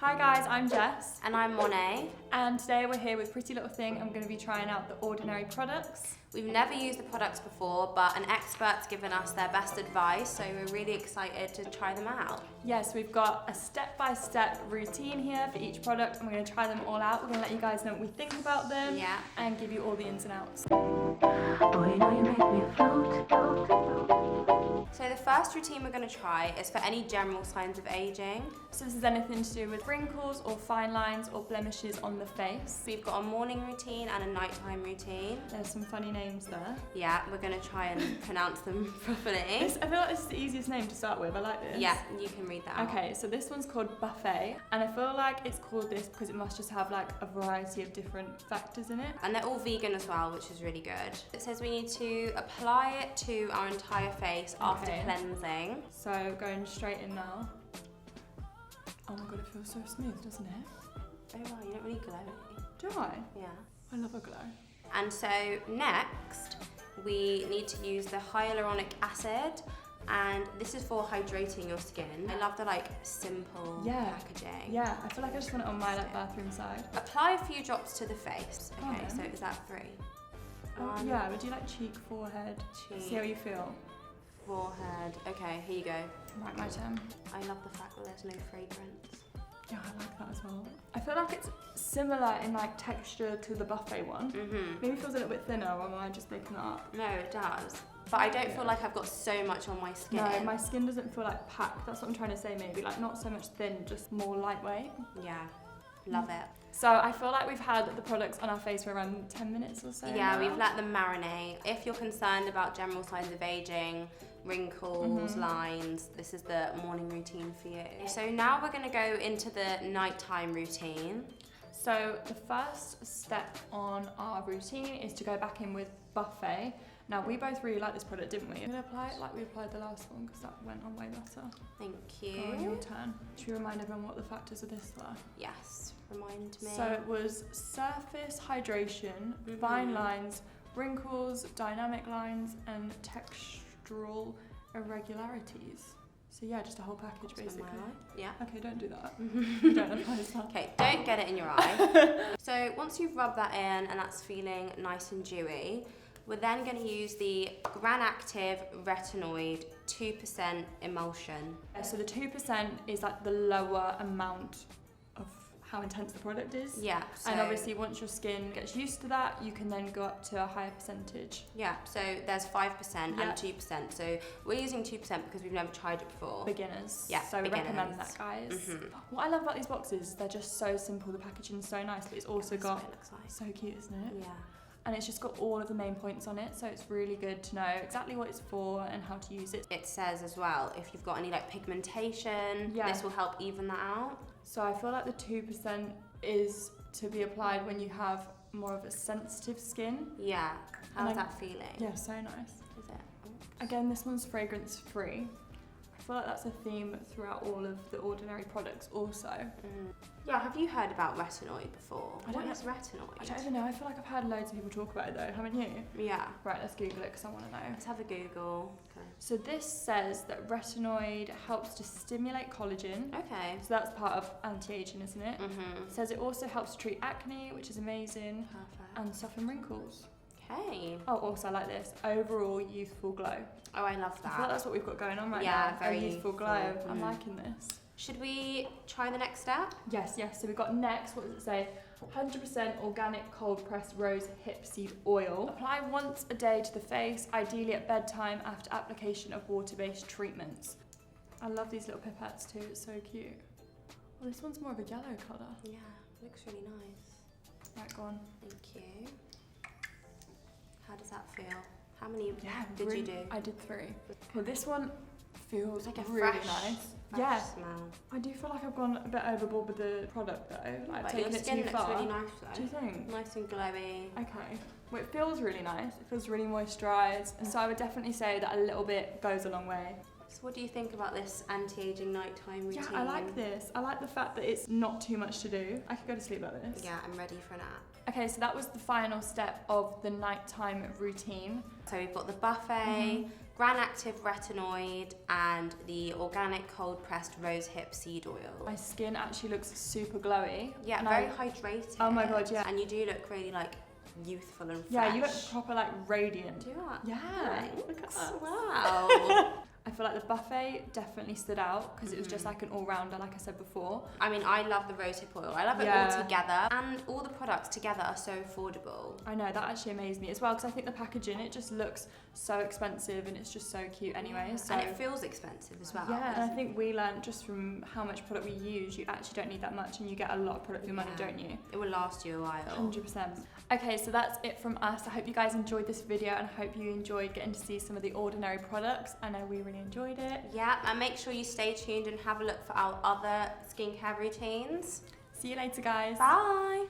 Hi guys, I'm Jess. And I'm Monet. And today we're here with PrettyLittleThing. I'm going to be trying out the Ordinary products. We've never used the products before, but an expert's given us their best advice, so we're really excited to try them out. Yes, we've got a step-by-step routine here for each product, and we're going to try them all out. We're going to let you guys know what we think about them, and give you all the ins and outs. Boy, you know you make me float. So the first routine we're going to try is for any general signs of aging. So this is anything to do with wrinkles or fine lines or blemishes on the face. We've got a morning routine and a nighttime routine. There's some funny names there. Yeah, we're going to try and pronounce them properly. I feel like this is the easiest name to start with. I like this. Yeah, you can read that out. Okay, so this one's called Buffet, and I feel like it's called this because it must just have like a variety of different factors in it. And they're all vegan as well, which is really good. It says we need to apply it to our entire face after cleansing. So going straight in now. Oh my god, it feels so smooth, doesn't it? Oh wow, you don't really glow. Do I? Yeah. I love a glow. And so next, we need to use the hyaluronic acid, and this is for hydrating your skin. I love the like simple packaging. Yeah, I feel like I just want it on my like bathroom side. Apply a few drops to the face. Okay, so is that 3? Yeah, would you like cheek, forehead? See how you feel. Forehead. Okay, here you go. Right, my turn. I love the fact that there's no fragrance. Yeah, I like that as well. I feel like it's similar in like texture to the Buffet one. Maybe it feels a little bit thinner, or am I just making that up? No, it does. But I don't feel like I've got so much on my skin. No, my skin doesn't feel like packed. That's what I'm trying to say maybe. Like not so much thin, just more lightweight. Yeah, love it. So I feel like we've had the products on our face for around 10 minutes or so. Yeah, we've let them marinate. If you're concerned about general signs of aging, wrinkles, lines, this is the morning routine for you. So now we're going to go into the nighttime routine. So the first step on our routine is to go back in with Buffet. Now we both really like this product, didn't we? We're going to apply it like we applied the last one because that went on way better. Thank you. Go on your turn. Should we remind everyone what the factors of this were? Yes, remind me. So it was surface hydration, fine lines, wrinkles, dynamic lines, and textural irregularities. So yeah, just a whole package basically. Yeah. Okay, don't do that. Don't apply that. Okay, don't get it in your eye. So once you've rubbed that in and that's feeling nice and dewy, we're then going to use the Gran Active Retinoid 2% emulsion. So the 2% is like the lower amount of how intense the product is. Yeah. And obviously once your skin gets used to that, you can then go up to a higher percentage. Yeah, so there's 5% and 2%. So we're using 2% because we've never tried it before. Beginners. Yeah, so we recommend that, guys. What I love about these boxes, they're just so simple. The packaging's so nice, but it's also got, so cute, isn't it? Yeah. And it's just got all of the main points on it, so it's really good to know exactly what it's for and how to use it. It says as well, if you've got any like pigmentation, this will help even that out. So I feel like the 2% is to be applied when you have more of a sensitive skin. Yeah. How's that feeling? Yeah, so nice. Is it? Oops. Again, this one's fragrance free. I feel like that's a theme throughout all of the Ordinary products also. Yeah, have you heard about retinoid before? What is retinoid? I don't even know. I feel like I've heard loads of people talk about it though, haven't you? Yeah. Right, let's Google it because I want to know. Let's have a Google. Okay. So this says that retinoid helps to stimulate collagen. Okay. So that's part of anti-aging, isn't it? It says it also helps to treat acne, which is amazing. Perfect. And soften wrinkles. Okay. Oh, also I like this. Overall youthful glow. Oh, I love that. I feel like that's what we've got going on right now. Yeah, very youthful glow. I'm liking this. Should we try the next step? Yes. So we've got next, what does it say? 100% organic cold pressed rose hip seed oil. Apply once a day to the face, ideally at bedtime after application of water-based treatments. I love these little pipettes too, it's so cute. Well, this one's more of a yellow colour. Yeah, looks really nice. Right, go on. Thank you. How does that feel? How many did you do? I did 3. Well, this one feels like a really fresh smell. I do feel like I've gone a bit overboard with the product though. Like, I've taken your it skin too looks far. really nice though. Do you think? Nice and glowy. Okay. Well, it feels really nice. It feels really moisturised. So I would definitely say that a little bit goes a long way. So what do you think about this anti-aging nighttime routine? Yeah, I like this. I like the fact that it's not too much to do. I could go to sleep like this. Yeah, I'm ready for a nap. Okay, so that was the final step of the nighttime routine. So we've got the buffet, Gran Active Retinoid, and the organic cold pressed rose hip seed oil. My skin actually looks super glowy. Yeah, and very hydrated. Oh my god, yeah. And you do look really like youthful and fresh. Yeah, you look proper like radiant. Do I? Yeah. Thanks. Look at us. Wow. I feel like the buffet definitely stood out because it was just like an all-rounder, like I said before. I mean, I love the rosehip oil. I love it all together, and all the products together are so affordable. I know, that actually amazed me as well because I think the packaging, it just looks so expensive and it's just so cute anyway. So. And it feels expensive as well. Yeah, and I think we learned just from how much product we use, you actually don't need that much and you get a lot of product for your money, don't you? It will last you a while. 100%. Okay, so that's it from us. I hope you guys enjoyed this video and I hope you enjoyed getting to see some of the Ordinary products. I know we really enjoyed it. Yeah, and make sure you stay tuned and have a look for our other skincare routines. See you later, guys. Bye.